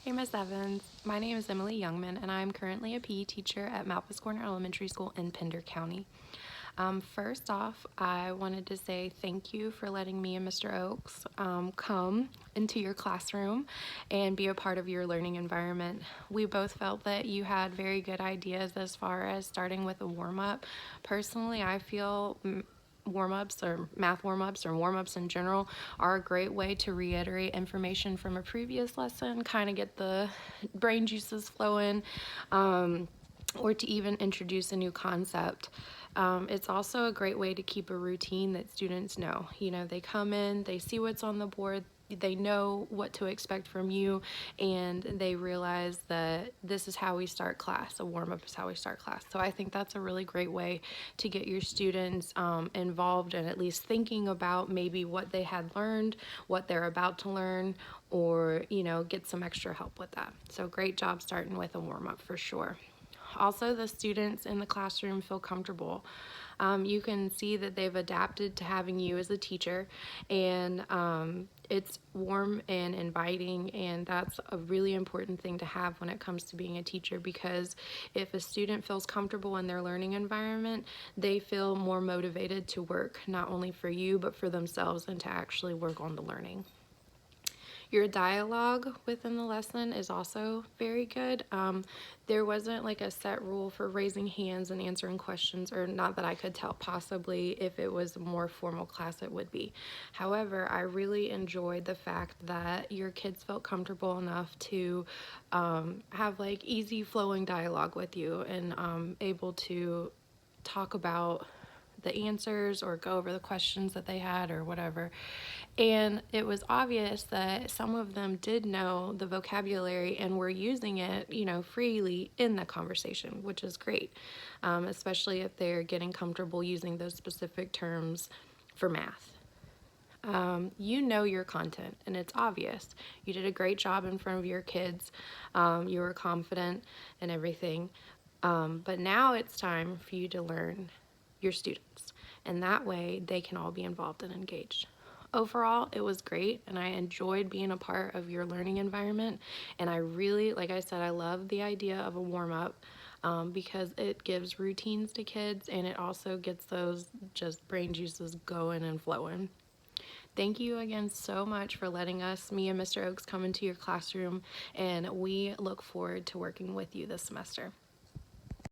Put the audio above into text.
Hey, Miss Evans. My name is Emily Youngman, and I'm currently a PE teacher at Malpas Corner Elementary School in Pender County. First off, I wanted to say thank you for letting me and Mr. Oakes come into your classroom and be a part of your learning environment. We both felt that you had very good ideas as far as starting with a warm-up. Personally, I feel warm-ups or math warm-ups or warm-ups in general are a great way to reiterate information from a previous lesson, kind of get the brain juices flowing, or to even introduce a new concept. It's also a great way to keep a routine that students know. You know, they come in, they see what's on the board, they know what to expect from you, and they realize that this is how we start class. A warm-up is how we start class. So I think that's a really great way to get your students involved and at least thinking about maybe what they had learned, what they're about to learn, or, you know, get some extra help with that. So great job starting with a warm-up for sure. Also, the students in the classroom feel comfortable. You can see that they've adapted to having you as a teacher, and it's warm and inviting, and that's a really important thing to have when it comes to being a teacher, because if a student feels comfortable in their learning environment, they feel more motivated to work, not only for you, but for themselves, and to actually work on the learning. Your dialogue within the lesson is also very good. There wasn't like a set rule for raising hands and answering questions, or not that I could tell. Possibly if it was a more formal class it would be. However, I really enjoyed the fact that your kids felt comfortable enough to have like easy flowing dialogue with you, and able to talk about the answers or go over the questions that they had or whatever. And it was obvious that some of them did know the vocabulary and were using it, you know, freely in the conversation, which is great, especially if they're getting comfortable using those specific terms for math. You know your content, and it's obvious. You did a great job in front of your kids. You were confident and everything. But now it's time for you to learn your students, and that way they can all be involved and engaged. Overall, it was great, and I enjoyed being a part of your learning environment. And I really, like I said, I love the idea of a warm-up, because it gives routines to kids, and it also gets those just brain juices going and flowing. Thank you again so much for letting us, me and Mr. Oakes, come into your classroom, and we look forward to working with you this semester.